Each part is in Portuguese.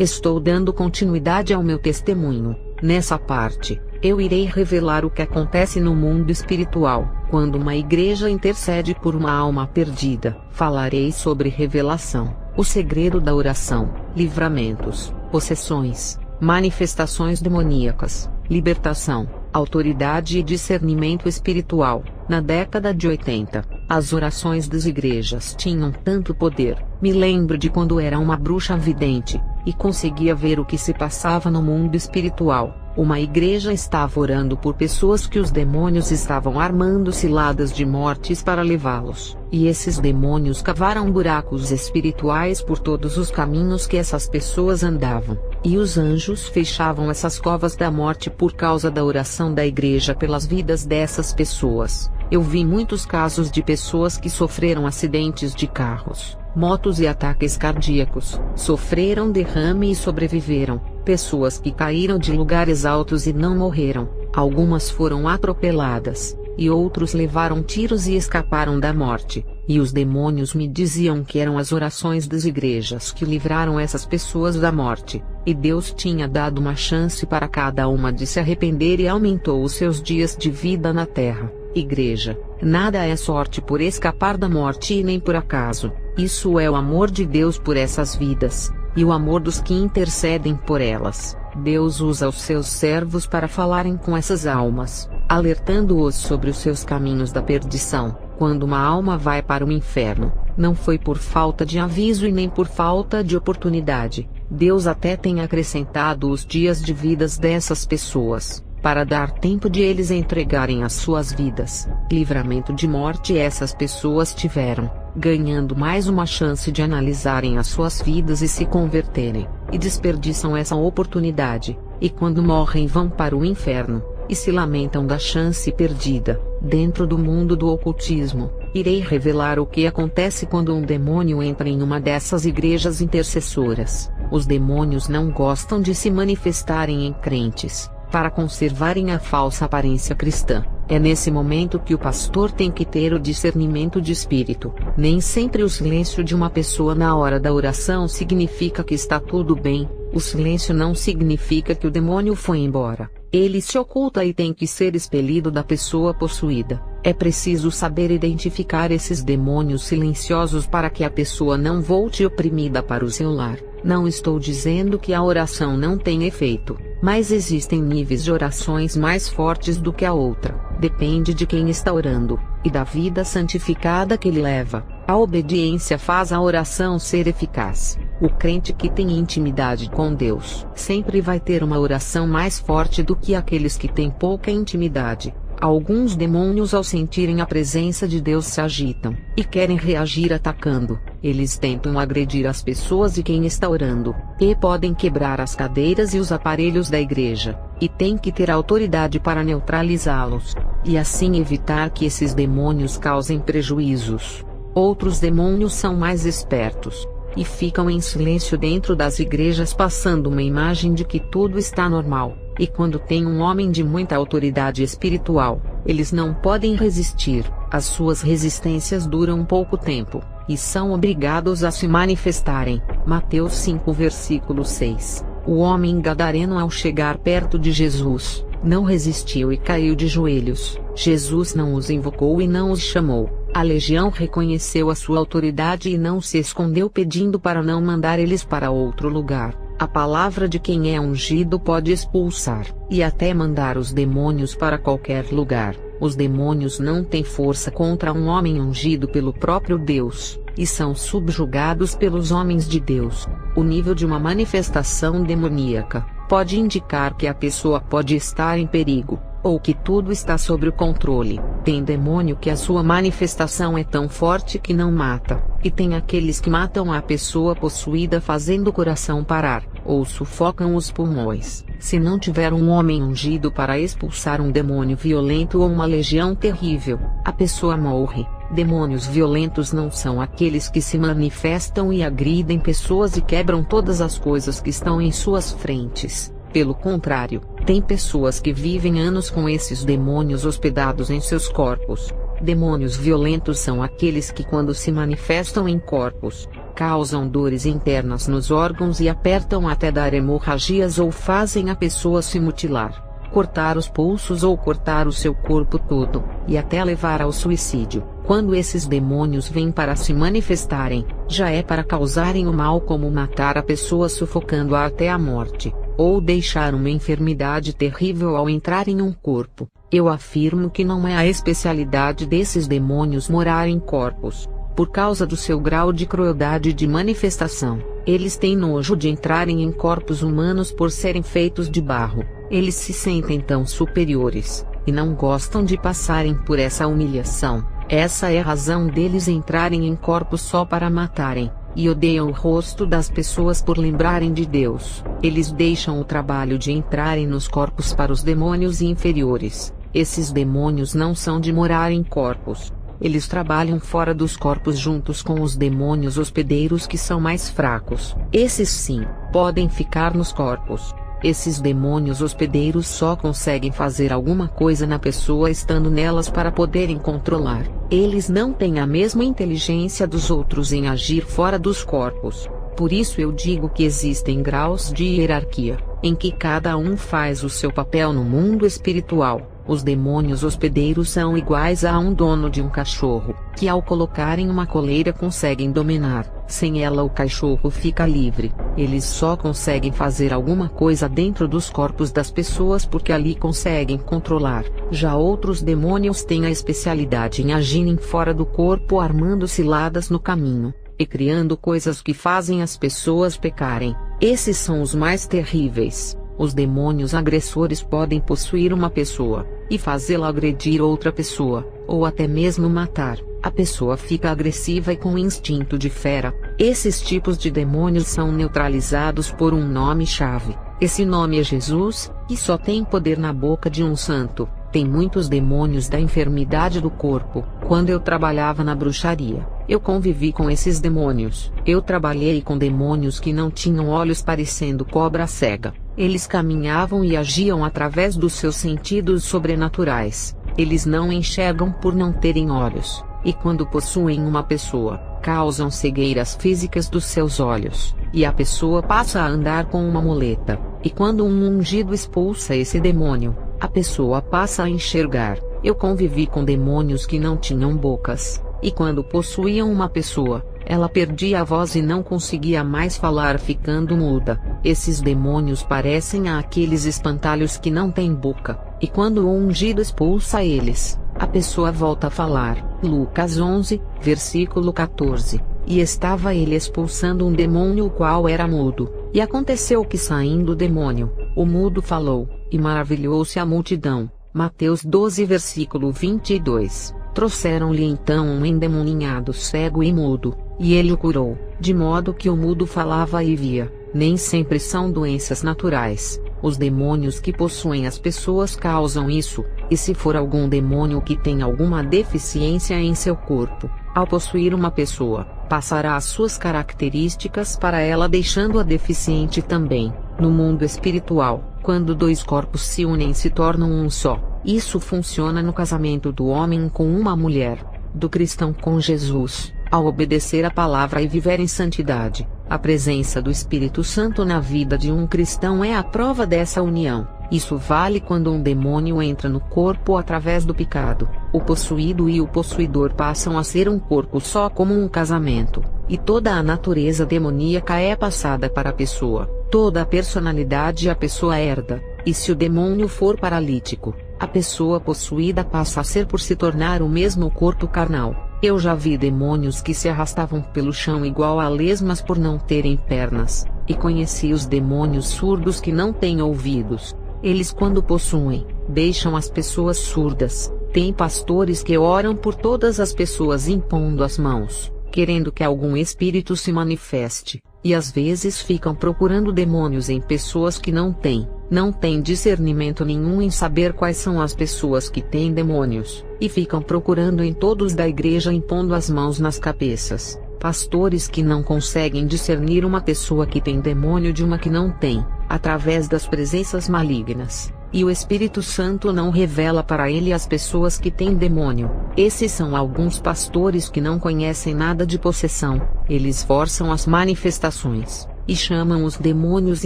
Estou dando continuidade ao meu testemunho. Nessa parte, eu irei revelar o que acontece no mundo espiritual, quando uma igreja intercede por uma alma perdida. Falarei sobre revelação, o segredo da oração, livramentos, possessões, manifestações demoníacas, libertação, autoridade e discernimento espiritual. Na década de 80, as orações das igrejas tinham tanto poder. Me lembro de quando era uma bruxa vidente, e conseguia ver o que se passava no mundo espiritual. Uma igreja estava orando por pessoas que os demônios estavam armando ciladas de mortes para levá-los, e esses demônios cavaram buracos espirituais por todos os caminhos que essas pessoas andavam, e os anjos fechavam essas covas da morte por causa da oração da igreja pelas vidas dessas pessoas. Eu vi muitos casos de pessoas que sofreram acidentes de carros, motos e ataques cardíacos, sofreram derrame e sobreviveram, pessoas que caíram de lugares altos e não morreram, algumas foram atropeladas, e outros levaram tiros e escaparam da morte, e os demônios me diziam que eram as orações das igrejas que livraram essas pessoas da morte, e Deus tinha dado uma chance para cada uma de se arrepender e aumentou os seus dias de vida na terra. Igreja, nada é sorte por escapar da morte e nem por acaso, isso é o amor de Deus por essas vidas, e o amor dos que intercedem por elas. Deus usa os seus servos para falarem com essas almas, alertando-os sobre os seus caminhos da perdição. Quando uma alma vai para o inferno, não foi por falta de aviso e nem por falta de oportunidade. Deus até tem acrescentado os dias de vidas dessas pessoas, para dar tempo de eles entregarem as suas vidas. Livramento de morte essas pessoas tiveram, ganhando mais uma chance de analisarem as suas vidas e se converterem, e desperdiçam essa oportunidade, e quando morrem vão para o inferno, e se lamentam da chance perdida. Dentro do mundo do ocultismo, irei revelar o que acontece quando um demônio entra em uma dessas igrejas intercessoras. Os demônios não gostam de se manifestarem em crentes, para conservarem a falsa aparência cristã. É nesse momento que o pastor tem que ter o discernimento de espírito. Nem sempre o silêncio de uma pessoa na hora da oração significa que está tudo bem. O silêncio não significa que o demônio foi embora. Ele se oculta e tem que ser expelido da pessoa possuída. É preciso saber identificar esses demônios silenciosos para que a pessoa não volte oprimida para o seu lar. Não estou dizendo que a oração não tem efeito, mas existem níveis de orações mais fortes do que a outra. Depende de quem está orando, e da vida santificada que ele leva. A obediência faz a oração ser eficaz. O crente que tem intimidade com Deus sempre vai ter uma oração mais forte do que aqueles que têm pouca intimidade. Alguns demônios, ao sentirem a presença de Deus, se agitam e querem reagir atacando. Eles tentam agredir as pessoas e quem está orando, e podem quebrar as cadeiras e os aparelhos da igreja, e tem que ter autoridade para neutralizá-los, e assim evitar que esses demônios causem prejuízos. Outros demônios são mais espertos, e ficam em silêncio dentro das igrejas, passando uma imagem de que tudo está normal. E quando tem um homem de muita autoridade espiritual, eles não podem resistir. As suas resistências duram pouco tempo, e são obrigados a se manifestarem. Mateus 5 versículo 6. O homem gadareno, ao chegar perto de Jesus, não resistiu e caiu de joelhos. Jesus não os invocou e não os chamou. A legião reconheceu a sua autoridade e não se escondeu, pedindo para não mandar eles para outro lugar. A palavra de quem é ungido pode expulsar, e até mandar os demônios para qualquer lugar. Os demônios não têm força contra um homem ungido pelo próprio Deus, e são subjugados pelos homens de Deus. O nível de uma manifestação demoníaca pode indicar que a pessoa pode estar em perigo, ou que tudo está sob o controle. Tem demônio que a sua manifestação é tão forte que não mata, e tem aqueles que matam a pessoa possuída fazendo o coração parar, ou sufocam os pulmões. Se não tiver um homem ungido para expulsar um demônio violento ou uma legião terrível, a pessoa morre. Demônios violentos não são aqueles que se manifestam e agridem pessoas e quebram todas as coisas que estão em suas frentes. Pelo contrário, tem pessoas que vivem anos com esses demônios hospedados em seus corpos. Demônios violentos são aqueles que, quando se manifestam em corpos, causam dores internas nos órgãos e apertam até dar hemorragias ou fazem a pessoa se mutilar, cortar os pulsos ou cortar o seu corpo todo, e até levar ao suicídio. Quando esses demônios vêm para se manifestarem, já é para causarem o mal, como matar a pessoa sufocando-a até a morte, ou deixar uma enfermidade terrível ao entrar em um corpo. Eu afirmo que não é a especialidade desses demônios morar em corpos. Por causa do seu grau de crueldade de manifestação, eles têm nojo de entrarem em corpos humanos por serem feitos de barro. Eles se sentem tão superiores, e não gostam de passarem por essa humilhação. Essa é a razão deles entrarem em corpos só para matarem, e odeiam o rosto das pessoas por lembrarem de Deus. Eles deixam o trabalho de entrarem nos corpos para os demônios inferiores. Esses demônios não são de morar em corpos. Eles trabalham fora dos corpos juntos com os demônios hospedeiros, que são mais fracos. Esses sim, podem ficar nos corpos. Esses demônios hospedeiros só conseguem fazer alguma coisa na pessoa estando nelas para poderem controlar. Eles não têm a mesma inteligência dos outros em agir fora dos corpos. Por isso eu digo que existem graus de hierarquia, em que cada um faz o seu papel no mundo espiritual. Os demônios hospedeiros são iguais a um dono de um cachorro, que ao colocar em uma coleira conseguem dominar. Sem ela o cachorro fica livre. Eles só conseguem fazer alguma coisa dentro dos corpos das pessoas porque ali conseguem controlar. Já outros demônios têm a especialidade em agirem fora do corpo, armando ciladas no caminho, e criando coisas que fazem as pessoas pecarem. Esses são os mais terríveis. Os demônios agressores podem possuir uma pessoa, e fazê-la agredir outra pessoa, ou até mesmo matar. A pessoa fica agressiva e com instinto de fera. Esses tipos de demônios são neutralizados por um nome-chave. Esse nome é Jesus, que só tem poder na boca de um santo. Tem muitos demônios da enfermidade do corpo. Quando eu trabalhava na bruxaria, eu convivi com esses demônios. Eu trabalhei com demônios que não tinham olhos, parecendo cobra cega. Eles caminhavam e agiam através dos seus sentidos sobrenaturais. Eles não enxergam por não terem olhos, e quando possuem uma pessoa, causam cegueiras físicas dos seus olhos, e a pessoa passa a andar com uma muleta. E quando um ungido expulsa esse demônio, a pessoa passa a enxergar. Eu convivi com demônios que não tinham bocas, e quando possuíam uma pessoa, ela perdia a voz e não conseguia mais falar, ficando muda. Esses demônios parecem aqueles espantalhos que não têm boca, e quando o ungido expulsa eles, a pessoa volta a falar. Lucas 11, versículo 14. E estava ele expulsando um demônio, o qual era mudo. E aconteceu que, saindo o demônio, o mudo falou, e maravilhou-se a multidão. Mateus 12, versículo 22. Trouxeram-lhe então um endemoninhado cego e mudo, e ele o curou, de modo que o mudo falava e via. Nem sempre são doenças naturais. Os demônios que possuem as pessoas causam isso, e se for algum demônio que tem alguma deficiência em seu corpo, ao possuir uma pessoa, passará as suas características para ela, deixando-a deficiente também. No mundo espiritual, quando dois corpos se unem e se tornam um só, isso funciona no casamento do homem com uma mulher, do cristão com Jesus, ao obedecer a palavra e viver em santidade. A presença do Espírito Santo na vida de um cristão é a prova dessa união. Isso vale quando um demônio entra no corpo através do pecado. O possuído e o possuidor passam a ser um corpo só, como um casamento, e toda a natureza demoníaca é passada para a pessoa. Toda a personalidade a pessoa herda, e se o demônio for paralítico, a pessoa possuída passa a ser por se tornar o mesmo corpo carnal. Eu já vi demônios que se arrastavam pelo chão igual a lesmas por não terem pernas, e conheci os demônios surdos que não têm ouvidos. Eles, quando possuem, deixam as pessoas surdas. Tem pastores que oram por todas as pessoas impondo as mãos, querendo que algum espírito se manifeste, e às vezes ficam procurando demônios em pessoas que não têm discernimento nenhum em saber quais são as pessoas que têm demônios, e ficam procurando em todos da igreja impondo as mãos nas cabeças. Pastores que não conseguem discernir uma pessoa que tem demônio de uma que não tem, através das presenças malignas. e o Espírito Santo não revela para ele as pessoas que têm demônio. Esses são alguns pastores que não conhecem nada de possessão. Eles forçam as manifestações e chamam os demônios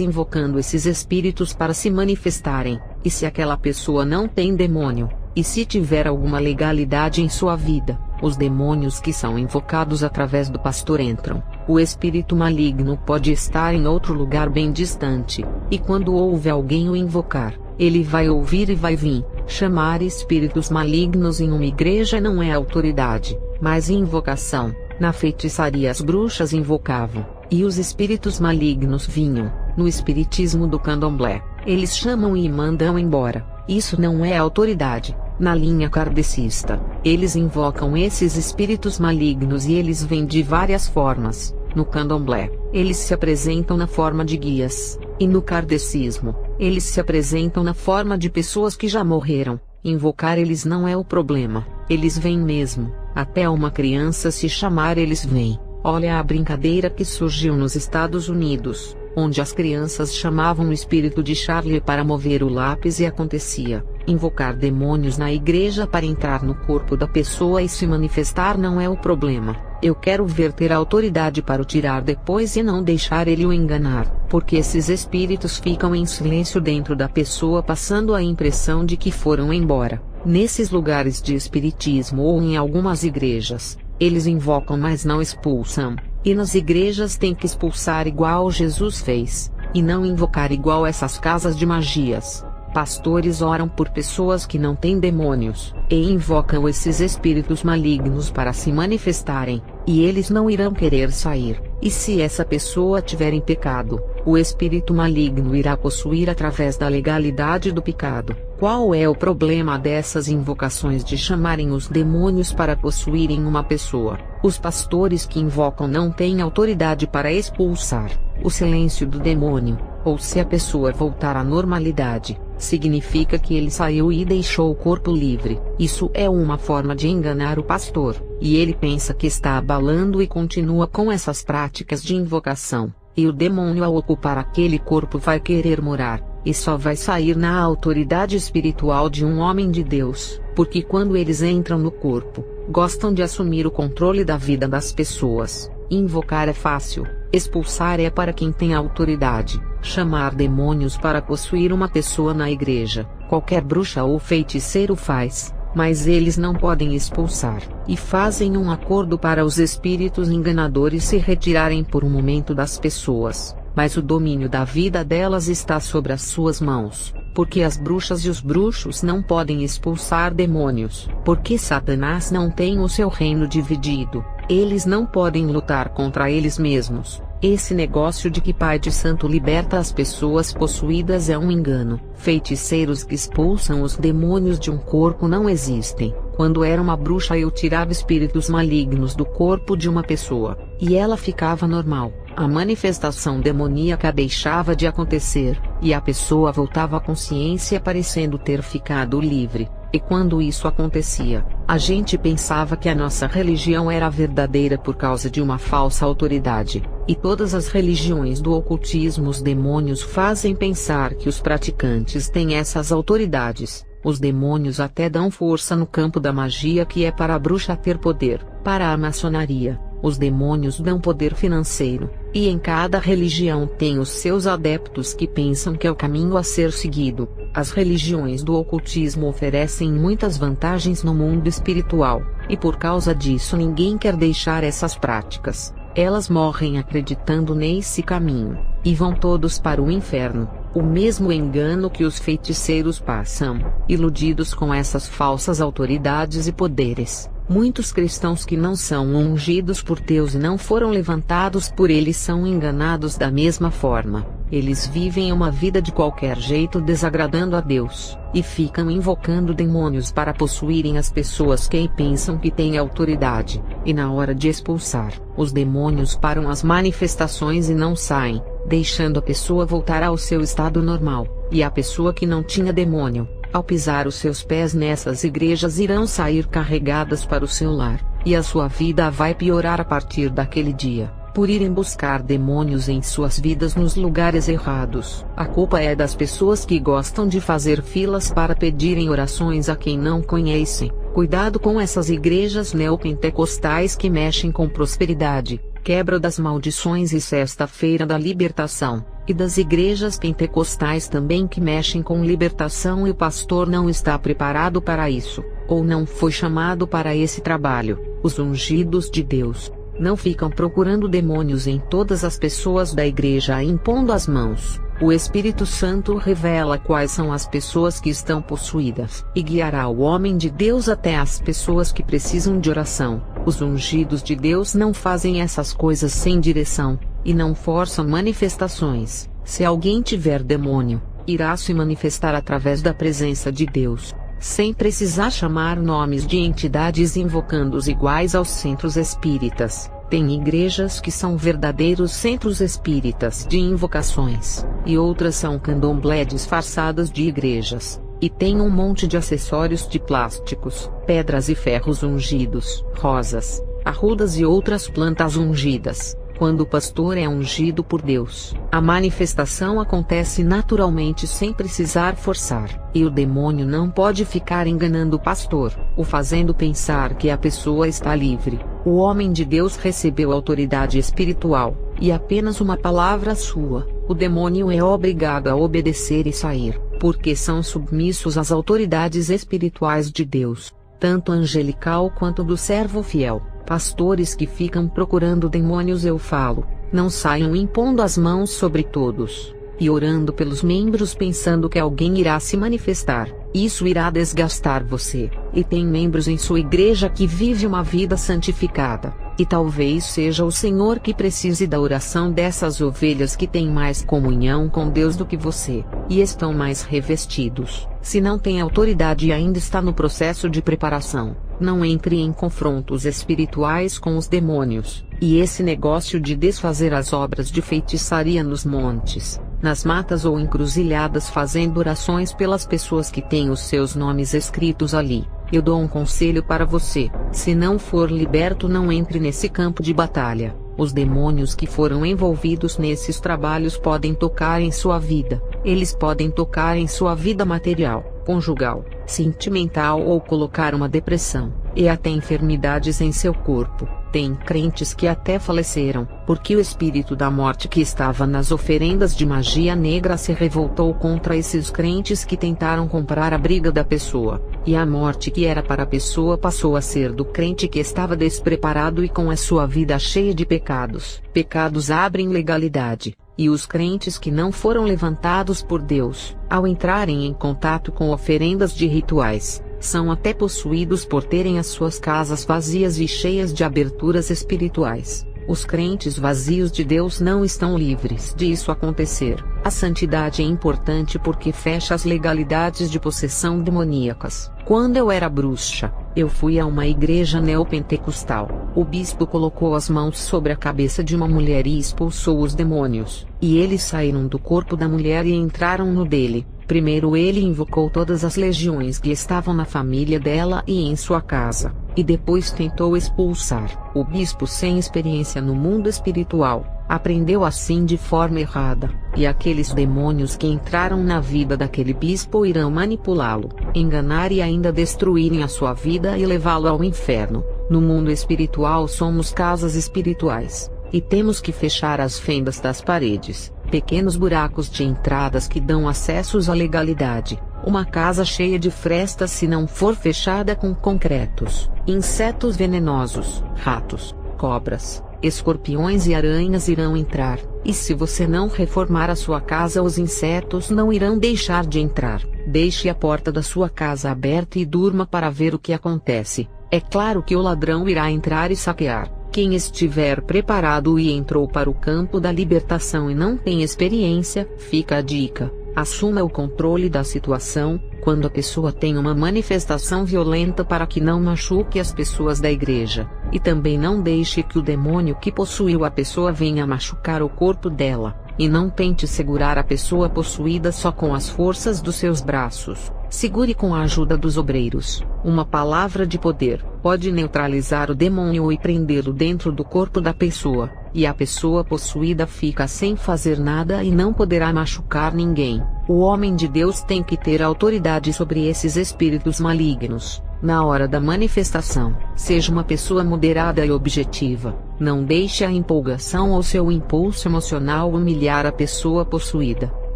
invocando esses espíritos para se manifestarem. E se aquela pessoa não tem demônio, e se tiver alguma legalidade em sua vida, os demônios que são invocados através do pastor entram. O espírito maligno pode estar em outro lugar bem distante, e quando ouve alguém o invocar, ele vai ouvir e vai vir. Chamar espíritos malignos em uma igreja não é autoridade, mas invocação. Na feitiçaria as bruxas invocavam, e os espíritos malignos vinham. No espiritismo do candomblé, eles chamam e mandam embora. Isso não é autoridade. Na linha kardecista, eles invocam esses espíritos malignos e eles vêm de várias formas. No candomblé, eles se apresentam na forma de guias, e no kardecismo, eles se apresentam na forma de pessoas que já morreram. Invocar eles não é o problema, eles vêm mesmo. Até uma criança se chamar eles vêm. Olha a brincadeira que surgiu nos Estados Unidos, onde as crianças chamavam o espírito de Charlie para mover o lápis e acontecia. Invocar demônios na igreja para entrar no corpo da pessoa e se manifestar não é o problema. Eu quero ver ter autoridade para o tirar depois e não deixar ele o enganar, porque esses espíritos ficam em silêncio dentro da pessoa passando a impressão de que foram embora. Nesses lugares de espiritismo ou em algumas igrejas, eles invocam mas não expulsam, e nas igrejas tem que expulsar igual Jesus fez, e não invocar igual essas casas de magias. Pastores oram por pessoas que não têm demônios, e invocam esses espíritos malignos para se manifestarem, e eles não irão querer sair. E se essa pessoa tiver em pecado, o espírito maligno irá possuir através da legalidade do pecado. Qual é o problema dessas invocações de chamarem os demônios para possuírem uma pessoa? Os pastores que invocam não têm autoridade para expulsar o silêncio do demônio, ou se a pessoa voltar à normalidade, significa que ele saiu e deixou o corpo livre. Isso é uma forma de enganar o pastor, e ele pensa que está abalando e continua com essas práticas de invocação, e o demônio ao ocupar aquele corpo vai querer morar, e só vai sair na autoridade espiritual de um homem de Deus, porque quando eles entram no corpo, gostam de assumir o controle da vida das pessoas. Invocar é fácil, expulsar é para quem tem autoridade. Chamar demônios para possuir uma pessoa na igreja, qualquer bruxa ou feiticeiro faz, mas eles não podem expulsar, e fazem um acordo para os espíritos enganadores se retirarem por um momento das pessoas, mas o domínio da vida delas está sobre as suas mãos, porque as bruxas e os bruxos não podem expulsar demônios, porque Satanás não tem o seu reino dividido, eles não podem lutar contra eles mesmos. Esse negócio de que Pai de Santo liberta as pessoas possuídas é um engano. Feiticeiros que expulsam os demônios de um corpo não existem. Quando era uma bruxa eu tirava espíritos malignos do corpo de uma pessoa, e ela ficava normal. A manifestação demoníaca deixava de acontecer, e a pessoa voltava à consciência parecendo ter ficado livre. E quando isso acontecia, a gente pensava que a nossa religião era verdadeira por causa de uma falsa autoridade. E todas as religiões do ocultismo os demônios fazem pensar que os praticantes têm essas autoridades. Os demônios até dão força no campo da magia que é para a bruxa ter poder. Para a maçonaria, os demônios dão poder financeiro. E em cada religião tem os seus adeptos que pensam que é o caminho a ser seguido. As religiões do ocultismo oferecem muitas vantagens no mundo espiritual, e por causa disso ninguém quer deixar essas práticas. Elas morrem acreditando nesse caminho, e vão todos para o inferno. O mesmo engano que os feiticeiros passam, iludidos com essas falsas autoridades e poderes. Muitos cristãos que não são ungidos por Deus e não foram levantados por Ele são enganados da mesma forma. Eles vivem uma vida de qualquer jeito desagradando a Deus, e ficam invocando demônios para possuírem as pessoas que pensam que têm autoridade, e na hora de expulsar, os demônios param as manifestações e não saem, deixando a pessoa voltar ao seu estado normal, e a pessoa que não tinha demônio, ao pisar os seus pés nessas igrejas irão sair carregadas para o seu lar, e a sua vida vai piorar a partir daquele dia. por irem buscar demônios em suas vidas nos lugares errados. A culpa é das pessoas que gostam de fazer filas para pedirem orações a quem não conhecem. Cuidado com essas igrejas neopentecostais que mexem com prosperidade, quebra das maldições e sexta-feira da libertação, e das igrejas pentecostais também que mexem com libertação e o pastor não está preparado para isso, ou não foi chamado para esse trabalho. Os ungidos de Deus não ficam procurando demônios em todas as pessoas da igreja impondo as mãos. O Espírito Santo revela quais são as pessoas que estão possuídas e guiará o homem de Deus até as pessoas que precisam de oração. Os ungidos de Deus não fazem essas coisas sem direção, e não forçam manifestações. Se alguém tiver demônio, irá se manifestar através da presença de Deus, sem precisar chamar nomes de entidades invocando-os iguais aos centros espíritas. Tem igrejas que são verdadeiros centros espíritas de invocações, e outras são candomblé disfarçadas de igrejas, e tem um monte de acessórios de plásticos, pedras e ferros ungidos, rosas, arrudas e outras plantas ungidas. Quando o pastor é ungido por Deus, a manifestação acontece naturalmente sem precisar forçar, e o demônio não pode ficar enganando o pastor, o fazendo pensar que a pessoa está livre. O homem de Deus recebeu autoridade espiritual, e apenas uma palavra sua, o demônio é obrigado a obedecer e sair, porque são submissos às autoridades espirituais de Deus, tanto angelical quanto do servo fiel. Pastores que ficam procurando demônios, eu falo, não saiam impondo as mãos sobre todos, e orando pelos membros pensando que alguém irá se manifestar. Isso irá desgastar você. E tem membros em sua igreja que vive uma vida santificada, e talvez seja o Senhor que precise da oração dessas ovelhas que têm mais comunhão com Deus do que você, e estão mais revestidos. Se não tem autoridade e ainda está no processo de preparação, não entre em confrontos espirituais com os demônios. E esse negócio de desfazer as obras de feitiçaria nos montes, nas matas ou encruzilhadas fazendo orações pelas pessoas que têm os seus nomes escritos ali, eu dou um conselho para você: se não for liberto, não entre nesse campo de batalha. Os demônios que foram envolvidos nesses trabalhos podem tocar em sua vida. Eles podem tocar em sua vida material, conjugal, sentimental ou colocar uma depressão, e até enfermidades em seu corpo. Tem crentes que até faleceram, porque o espírito da morte que estava nas oferendas de magia negra se revoltou contra esses crentes que tentaram comprar a briga da pessoa, e a morte que era para a pessoa passou a ser do crente que estava despreparado e com a sua vida cheia de pecados. Pecados abrem legalidade, e os crentes que não foram levantados por Deus, ao entrarem em contato com oferendas de rituais, são até possuídos por terem as suas casas vazias e cheias de aberturas espirituais. Os crentes vazios de Deus não estão livres de isso acontecer. A santidade é importante porque fecha as legalidades de possessão demoníacas. Quando eu era bruxa, eu fui a uma igreja neopentecostal. O bispo colocou as mãos sobre a cabeça de uma mulher e expulsou os demônios, e eles saíram do corpo da mulher e entraram no dele. Primeiro ele invocou todas as legiões que estavam na família dela e em sua casa, e depois tentou expulsar. O bispo, sem experiência no mundo espiritual, aprendeu assim de forma errada, e aqueles demônios que entraram na vida daquele bispo irão manipulá-lo, enganar e ainda destruírem a sua vida e levá-lo ao inferno. No mundo espiritual somos casas espirituais, e temos que fechar as fendas das paredes, pequenos buracos de entradas que dão acessos à legalidade. Uma casa cheia de frestas, se não for fechada com concretos, insetos venenosos, ratos, cobras, escorpiões e aranhas irão entrar, e se você não reformar a sua casa, os insetos não irão deixar de entrar. Deixe a porta da sua casa aberta e durma para ver o que acontece. É claro que o ladrão irá entrar e saquear. Quem estiver preparado e entrou para o campo da libertação e não tem experiência, fica a dica: assuma o controle da situação. Quando a pessoa tem uma manifestação violenta, para que não machuque as pessoas da igreja, e também não deixe que o demônio que possuiu a pessoa venha machucar o corpo dela, e não tente segurar a pessoa possuída só com as forças dos seus braços. Segure com a ajuda dos obreiros. Uma palavra de poder pode neutralizar o demônio e prendê-lo dentro do corpo da pessoa. e a pessoa possuída fica sem fazer nada e não poderá machucar ninguém. O homem de Deus tem que ter autoridade sobre esses espíritos malignos. Na hora da manifestação, seja uma pessoa moderada e objetiva. Não deixe a empolgação ou seu impulso emocional humilhar a pessoa possuída,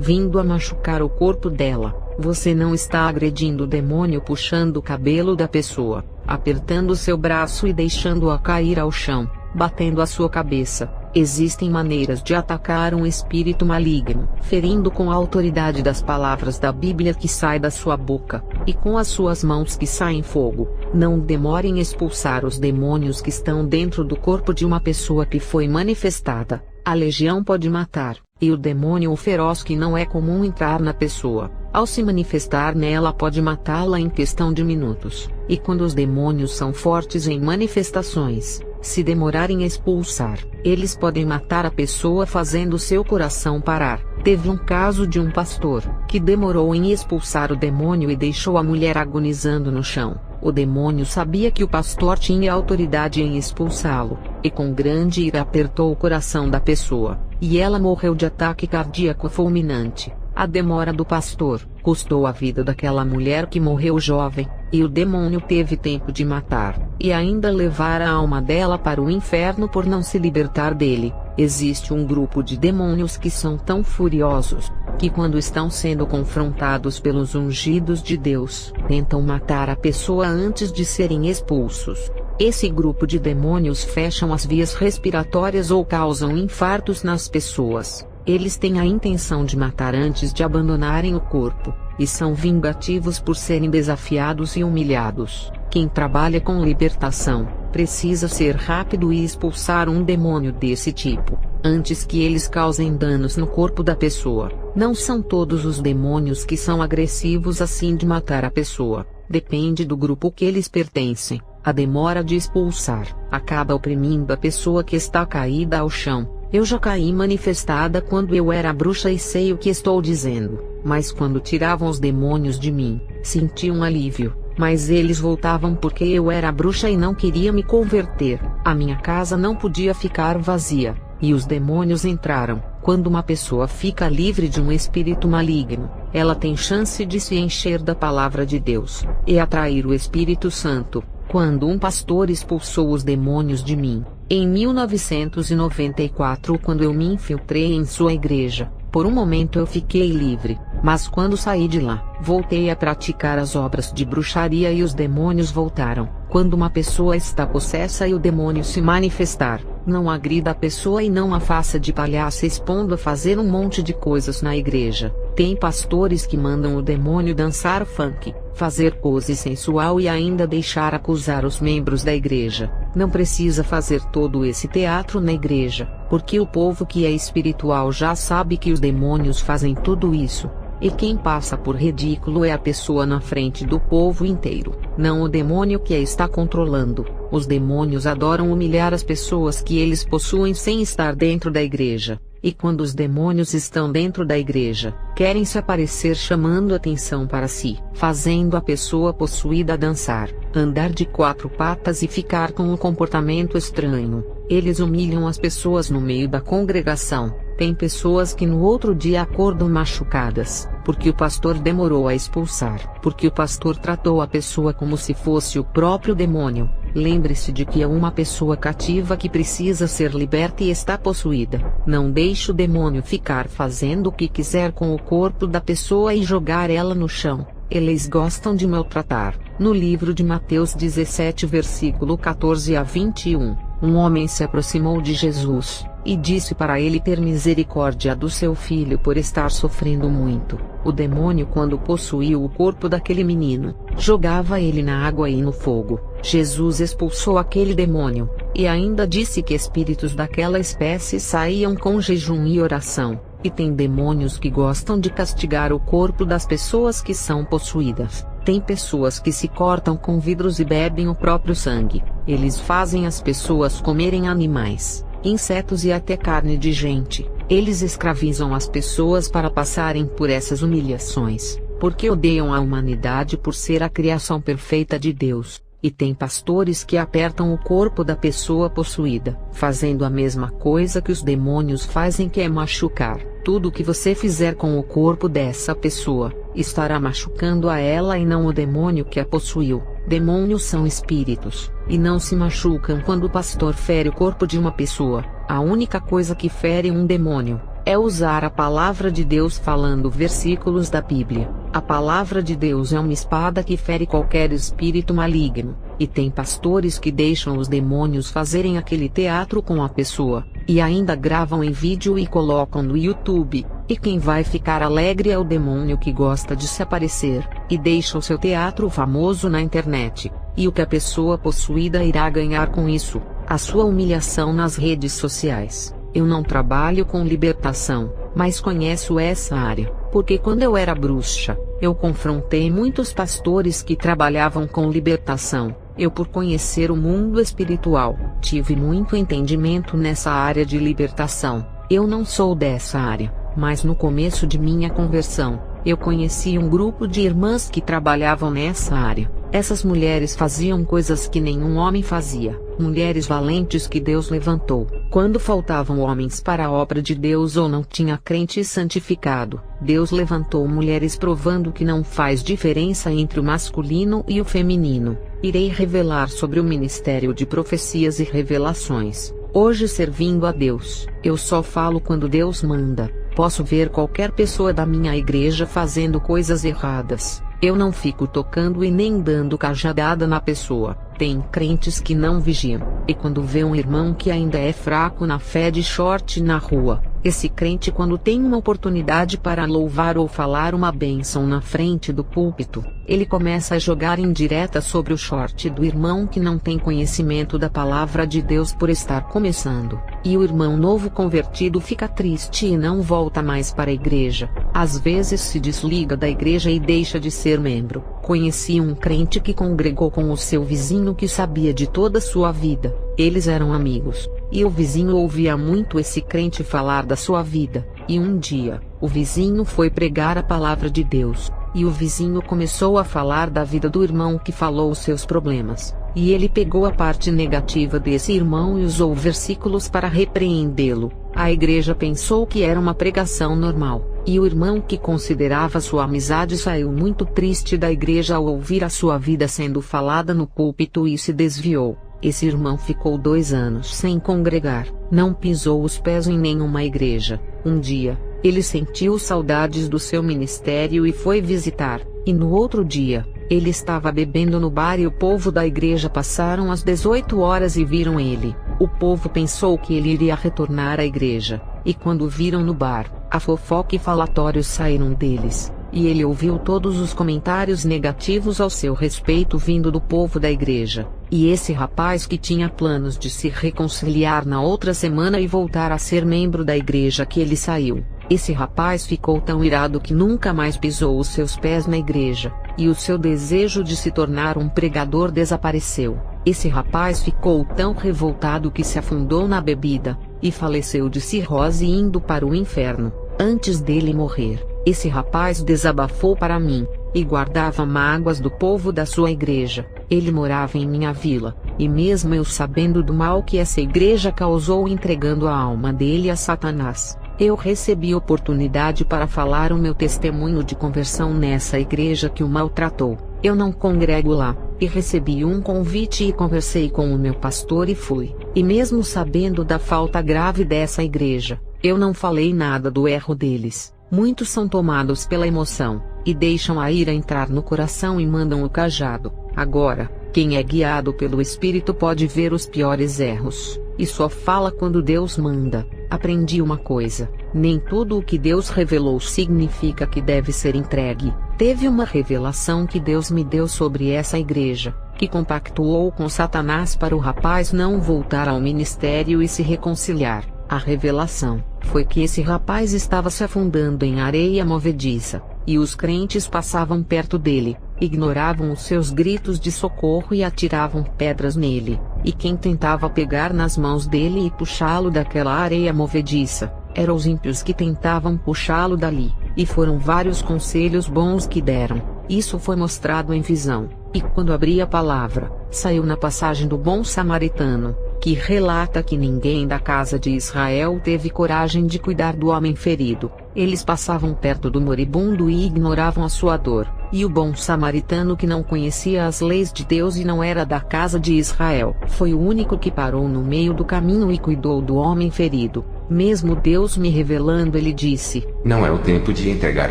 vindo a machucar o corpo dela. Você não está agredindo o demônio puxando o cabelo da pessoa, apertando seu braço e deixando-a cair ao chão, batendo a sua cabeça. Existem maneiras de atacar um espírito maligno, ferindo com a autoridade das palavras da Bíblia que sai da sua boca, e com as suas mãos que saem fogo. Não demore em expulsar os demônios que estão dentro do corpo de uma pessoa que foi manifestada. A legião pode matar, e o demônio feroz que não é comum entrar na pessoa, ao se manifestar nela pode matá-la em questão de minutos. E quando os demônios são fortes em manifestações, se demorarem a expulsar, eles podem matar a pessoa fazendo seu coração parar. Teve um caso de um pastor, que demorou em expulsar o demônio e deixou a mulher agonizando no chão. O demônio sabia que o pastor tinha autoridade em expulsá-lo, e com grande ira apertou o coração da pessoa, e ela morreu de ataque cardíaco fulminante. A demora do pastor custou a vida daquela mulher que morreu jovem, e o demônio teve tempo de matar, e ainda levar a alma dela para o inferno por não se libertar dele. Existe um grupo de demônios que são tão furiosos, que quando estão sendo confrontados pelos ungidos de Deus, tentam matar a pessoa antes de serem expulsos. Esse grupo de demônios fecham as vias respiratórias ou causam infartos nas pessoas. Eles têm a intenção de matar antes de abandonarem o corpo, e são vingativos por serem desafiados e humilhados. Quem trabalha com libertação, precisa ser rápido e expulsar um demônio desse tipo, antes que eles causem danos no corpo da pessoa. Não são todos os demônios que são agressivos assim de matar a pessoa, depende do grupo que eles pertencem. A demora de expulsar, acaba oprimindo a pessoa que está caída ao chão. Eu já caí manifestada quando eu era bruxa e sei o que estou dizendo, mas quando tiravam os demônios de mim, senti um alívio, mas eles voltavam porque eu era bruxa e não queria me converter. A minha casa não podia ficar vazia, e os demônios entraram. Quando uma pessoa fica livre de um espírito maligno, ela tem chance de se encher da palavra de Deus, e atrair o Espírito Santo. Quando um pastor expulsou os demônios de mim, em 1994, quando eu me infiltrei em sua igreja, por um momento eu fiquei livre, mas quando saí de lá, voltei a praticar as obras de bruxaria e os demônios voltaram. Quando uma pessoa está possessa e o demônio se manifestar, não agrida a pessoa e não a faça de palhaça expondo a fazer um monte de coisas na igreja. Tem pastores que mandam o demônio dançar funk, fazer pose sensual e ainda deixar acusar os membros da igreja. Não precisa fazer todo esse teatro na igreja, porque o povo que é espiritual já sabe que os demônios fazem tudo isso. E quem passa por ridículo é a pessoa na frente do povo inteiro, não o demônio que a está controlando. Os demônios adoram humilhar as pessoas que eles possuem sem estar dentro da igreja. E quando os demônios estão dentro da igreja, querem se aparecer chamando atenção para si, fazendo a pessoa possuída dançar, andar de quatro patas e ficar com um comportamento estranho. Eles humilham as pessoas no meio da congregação. Tem pessoas que no outro dia acordam machucadas, porque o pastor demorou a expulsar, porque o pastor tratou a pessoa como se fosse o próprio demônio. Lembre-se de que é uma pessoa cativa que precisa ser liberta e está possuída. Não deixe o demônio ficar fazendo o que quiser com o corpo da pessoa e jogar ela no chão. Eles gostam de maltratar. No livro de Mateus 17, versículo 14 a 21, um homem se aproximou de Jesus e disse para ele ter misericórdia do seu filho por estar sofrendo muito. O demônio, quando possuiu o corpo daquele menino, jogava ele na água e no fogo. Jesus expulsou aquele demônio, e ainda disse que espíritos daquela espécie saíam com jejum e oração. E tem demônios que gostam de castigar o corpo das pessoas que são possuídas. Tem pessoas que se cortam com vidros e bebem o próprio sangue. Eles fazem as pessoas comerem animais, insetos e até carne de gente. Eles escravizam as pessoas para passarem por essas humilhações, porque odeiam a humanidade por ser a criação perfeita de Deus. e tem pastores que apertam o corpo da pessoa possuída, fazendo a mesma coisa que os demônios fazem, que é machucar. Tudo o que você fizer com o corpo dessa pessoa, estará machucando a ela e não o demônio que a possuiu. Demônios são espíritos, e não se machucam quando o pastor fere o corpo de uma pessoa. A única coisa que fere um demônio é usar a palavra de Deus falando versículos da Bíblia. A palavra de Deus é uma espada que fere qualquer espírito maligno, e tem pastores que deixam os demônios fazerem aquele teatro com a pessoa, e ainda gravam em vídeo e colocam no YouTube, e quem vai ficar alegre é o demônio que gosta de se aparecer, e deixa o seu teatro famoso na internet. E o que a pessoa possuída irá ganhar com isso? A sua humilhação nas redes sociais. Eu não trabalho com libertação, mas conheço essa área, porque quando eu era bruxa, eu confrontei muitos pastores que trabalhavam com libertação. Eu, por conhecer o mundo espiritual, tive muito entendimento nessa área de libertação. Eu não sou dessa área, mas no começo de minha conversão, eu conheci um grupo de irmãs que trabalhavam nessa área. Essas mulheres faziam coisas que nenhum homem fazia, mulheres valentes que Deus levantou. Quando faltavam homens para a obra de Deus ou não tinha crente santificado, Deus levantou mulheres provando que não faz diferença entre o masculino e o feminino. Irei revelar sobre o ministério de profecias e revelações. Hoje, servindo a Deus, eu só falo quando Deus manda. Posso ver qualquer pessoa da minha igreja fazendo coisas erradas. Eu não fico tocando e nem dando cajadada na pessoa. Tem crentes que não vigiam, e quando vê um irmão que ainda é fraco na fé de short na rua, esse crente, quando tem uma oportunidade para louvar ou falar uma bênção na frente do púlpito, ele começa a jogar indireta sobre o short do irmão que não tem conhecimento da palavra de Deus por estar começando, e o irmão novo convertido fica triste e não volta mais para a igreja. Às vezes se desliga da igreja e deixa de ser membro. Conheci um crente que congregou com o seu vizinho que sabia de toda a sua vida. Eles eram amigos, e o vizinho ouvia muito esse crente falar da sua vida. E um dia, o vizinho foi pregar a palavra de Deus, e o vizinho começou a falar da vida do irmão que falou os seus problemas. E ele pegou a parte negativa desse irmão e usou versículos para repreendê-lo. A igreja pensou que era uma pregação normal, e o irmão que considerava sua amizade saiu muito triste da igreja ao ouvir a sua vida sendo falada no púlpito e se desviou. Esse irmão ficou 2 anos sem congregar, não pisou os pés em nenhuma igreja. Um dia, ele sentiu saudades do seu ministério e foi visitar, e no outro dia, ele estava bebendo no bar e o povo da igreja passaram às 18 horas e viram ele. O povo pensou que ele iria retornar à igreja, e quando viram no bar, a fofoca e falatórios saíram deles, e ele ouviu todos os comentários negativos ao seu respeito vindo do povo da igreja. E esse rapaz, que tinha planos de se reconciliar na outra semana e voltar a ser membro da igreja que ele saiu, esse rapaz ficou tão irado que nunca mais pisou os seus pés na igreja, e o seu desejo de se tornar um pregador desapareceu. Esse rapaz ficou tão revoltado que se afundou na bebida, e faleceu de cirrose indo para o inferno. Antes dele morrer, esse rapaz desabafou para mim, e guardava mágoas do povo da sua igreja. Ele morava em minha vila, e mesmo eu sabendo do mal que essa igreja causou entregando a alma dele a Satanás, eu recebi oportunidade para falar o meu testemunho de conversão nessa igreja que o maltratou. Eu não congrego lá, e recebi um convite e conversei com o meu pastor e fui. E mesmo sabendo da falta grave dessa igreja, eu não falei nada do erro deles. Muitos são tomados pela emoção, e deixam a ira entrar no coração e mandam o cajado. Agora, quem é guiado pelo Espírito pode ver os piores erros, e só fala quando Deus manda. Aprendi uma coisa: nem tudo o que Deus revelou significa que deve ser entregue. Teve uma revelação que Deus me deu sobre essa igreja, que compactuou com Satanás para o rapaz não voltar ao ministério e se reconciliar. A revelação foi que esse rapaz estava se afundando em areia movediça, e os crentes passavam perto dele, ignoravam os seus gritos de socorro e atiravam pedras nele, e quem tentava pegar nas mãos dele e puxá-lo daquela areia movediça, eram os ímpios que tentavam puxá-lo dali, e foram vários conselhos bons que deram. Isso foi mostrado em visão. E quando abri a palavra, saiu na passagem do bom samaritano, que relata que ninguém da casa de Israel teve coragem de cuidar do homem ferido. Eles passavam perto do moribundo e ignoravam a sua dor. E o bom samaritano, que não conhecia as leis de Deus e não era da casa de Israel, foi o único que parou no meio do caminho e cuidou do homem ferido. Mesmo Deus me revelando, ele disse: Não é o tempo de entregar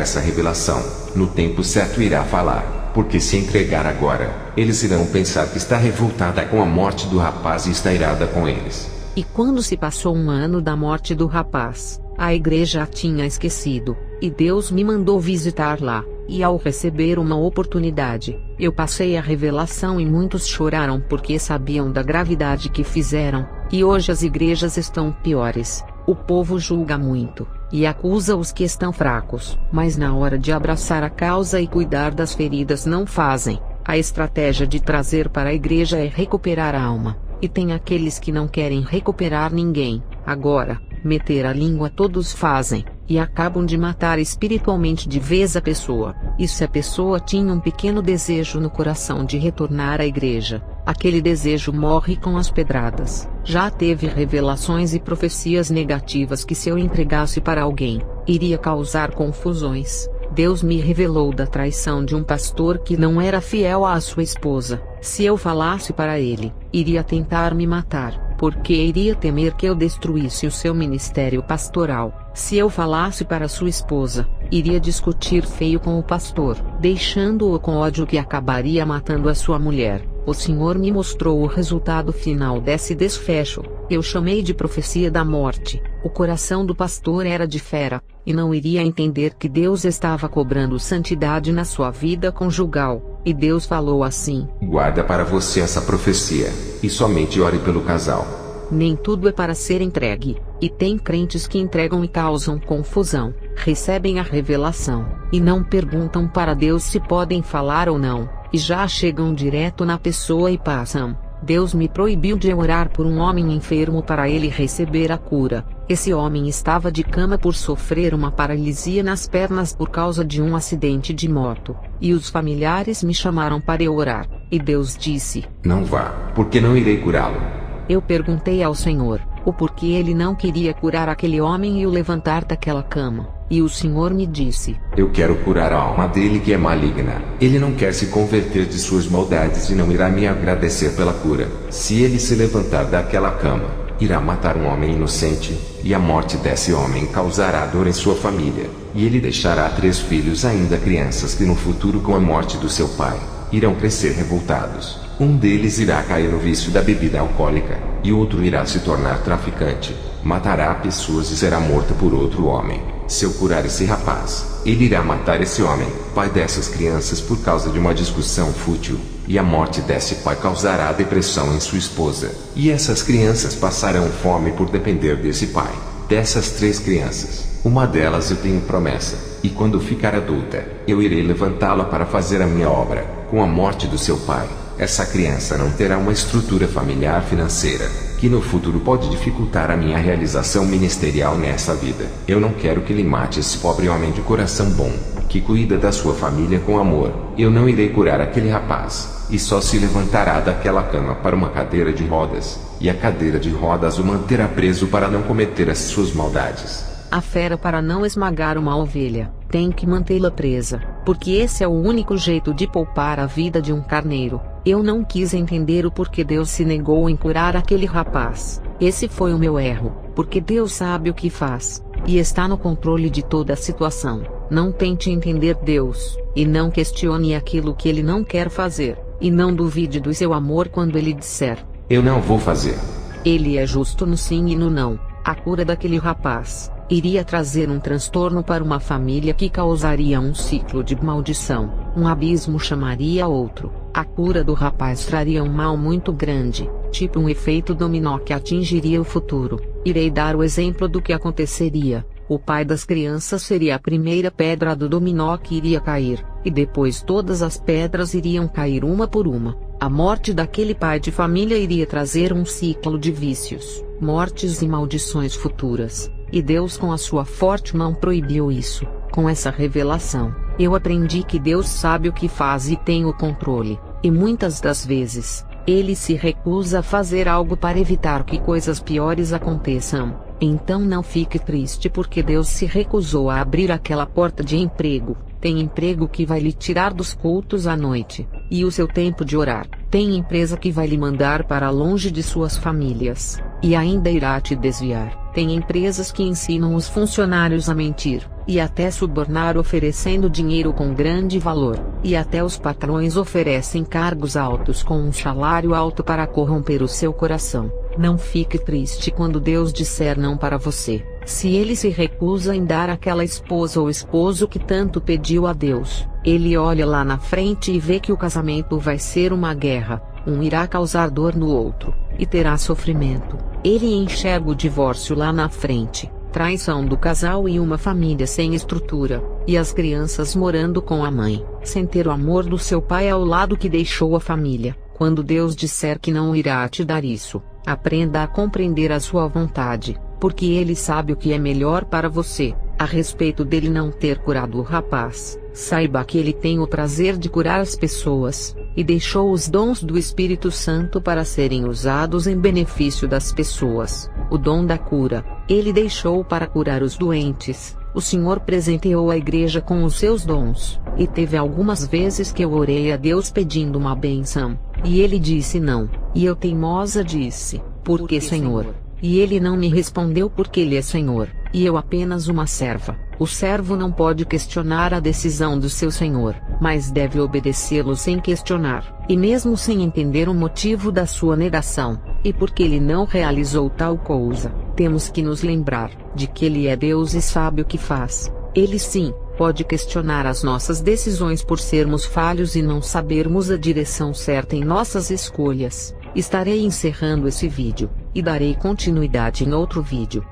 essa revelação. No tempo certo irá falar. Porque se entregar agora, eles irão pensar que está revoltada com a morte do rapaz e está irada com eles. E quando se passou 1 ano da morte do rapaz, a igreja a tinha esquecido, e Deus me mandou visitar lá, e ao receber uma oportunidade, eu passei a revelação e muitos choraram porque sabiam da gravidade que fizeram, e hoje as igrejas estão piores. O povo julga muito, e acusa os que estão fracos, mas na hora de abraçar a causa e cuidar das feridas não fazem. A estratégia de trazer para a igreja é recuperar a alma, e tem aqueles que não querem recuperar ninguém. Agora, meter a língua todos fazem, e acabam de matar espiritualmente de vez a pessoa. E se a pessoa tinha um pequeno desejo no coração de retornar à igreja, aquele desejo morre com as pedradas. Já teve revelações e profecias negativas que se eu entregasse para alguém, iria causar confusões. Deus me revelou da traição de um pastor que não era fiel à sua esposa. Se eu falasse para ele, iria tentar me matar, porque iria temer que eu destruísse o seu ministério pastoral. Se eu falasse para sua esposa, iria discutir feio com o pastor, deixando-o com ódio que acabaria matando a sua mulher. O Senhor me mostrou o resultado final desse desfecho. Eu chamei de profecia da morte. O coração do pastor era de fera, e não iria entender que Deus estava cobrando santidade na sua vida conjugal. E Deus falou assim: Guarda para você essa profecia, e somente ore pelo casal. Nem tudo é para ser entregue, e tem crentes que entregam e causam confusão, recebem a revelação, e não perguntam para Deus se podem falar ou não, e já chegam direto na pessoa e passam. Deus me proibiu de orar por um homem enfermo para ele receber a cura. Esse homem estava de cama por sofrer uma paralisia nas pernas por causa de um acidente de moto, e os familiares me chamaram para eu orar, e Deus disse: Não vá, porque não irei curá-lo. Eu perguntei ao Senhor o porquê ele não queria curar aquele homem e o levantar daquela cama, e o Senhor me disse: Eu quero curar a alma dele que é maligna. Ele não quer se converter de suas maldades e não irá me agradecer pela cura. Se ele se levantar daquela cama, irá matar um homem inocente, e a morte desse homem causará dor em sua família, e ele deixará 3 filhos ainda crianças que no futuro, com a morte do seu pai, irão crescer revoltados. Um deles irá cair no vício da bebida alcoólica, e outro irá se tornar traficante, matará pessoas e será morto por outro homem. Se eu curar esse rapaz, ele irá matar esse homem, pai dessas crianças, por causa de uma discussão fútil, e a morte desse pai causará depressão em sua esposa, e essas crianças passarão fome por depender desse pai. Dessas 3 crianças, uma delas eu tenho promessa, e quando ficar adulta, eu irei levantá-la para fazer a minha obra. Com a morte do seu pai, essa criança não terá uma estrutura familiar financeira, que no futuro pode dificultar a minha realização ministerial nessa vida. Eu não quero que ele mate esse pobre homem de coração bom, que cuida da sua família com amor. Eu não irei curar aquele rapaz, e só se levantará daquela cama para uma cadeira de rodas, e a cadeira de rodas o manterá preso para não cometer as suas maldades. A fera, para não esmagar uma ovelha, tem que mantê-la presa, porque esse é o único jeito de poupar a vida de um carneiro. Eu não quis entender o porquê Deus se negou em curar aquele rapaz. Esse foi o meu erro, porque Deus sabe o que faz, e está no controle de toda a situação. Não tente entender Deus, e não questione aquilo que Ele não quer fazer, e não duvide do seu amor quando Ele disser: Eu não vou fazer. Ele é justo no sim e no não. A cura daquele rapaz iria trazer um transtorno para uma família que causaria um ciclo de maldição. Um abismo chamaria outro. A cura do rapaz traria um mal muito grande, tipo um efeito dominó que atingiria o futuro. Irei dar o exemplo do que aconteceria. O pai das crianças seria a primeira pedra do dominó que iria cair, e depois todas as pedras iriam cair uma por uma. A morte daquele pai de família iria trazer um ciclo de vícios, mortes e maldições futuras. E Deus, com a sua forte mão, proibiu isso. Com essa revelação, eu aprendi que Deus sabe o que faz e tem o controle. E muitas das vezes, ele se recusa a fazer algo para evitar que coisas piores aconteçam. Então não fique triste porque Deus se recusou a abrir aquela porta de emprego. Tem emprego que vai lhe tirar dos cultos à noite, e o seu tempo de orar. Tem empresa que vai lhe mandar para longe de suas famílias, e ainda irá te desviar. Tem empresas que ensinam os funcionários a mentir, e até subornar oferecendo dinheiro com grande valor, e até os patrões oferecem cargos altos com um salário alto para corromper o seu coração. Não fique triste quando Deus disser não para você. Se ele se recusa em dar aquela esposa ou esposo que tanto pediu a Deus, ele olha lá na frente e vê que o casamento vai ser uma guerra, um irá causar dor no outro, e terá sofrimento. Ele enxerga o divórcio lá na frente, traição do casal e uma família sem estrutura, e as crianças morando com a mãe, sem ter o amor do seu pai ao lado que deixou a família. Quando Deus disser que não irá te dar isso, aprenda a compreender a sua vontade, porque ele sabe o que é melhor para você. A respeito dele não ter curado o rapaz, saiba que ele tem o prazer de curar as pessoas, e deixou os dons do Espírito Santo para serem usados em benefício das pessoas. O dom da cura, ele deixou para curar os doentes. O Senhor presenteou a igreja com os seus dons, e teve algumas vezes que eu orei a Deus pedindo uma bênção, e ele disse não, e eu teimosa disse, por que Senhor? E ele não me respondeu porque ele é Senhor, e eu apenas uma serva. O servo não pode questionar a decisão do seu Senhor, mas deve obedecê-lo sem questionar, e mesmo sem entender o motivo da sua negação, e porque ele não realizou tal coisa, temos que nos lembrar de que ele é Deus e sabe o que faz. Ele sim, pode questionar as nossas decisões por sermos falhos e não sabermos a direção certa em nossas escolhas. Estarei encerrando esse vídeo, e darei continuidade em outro vídeo.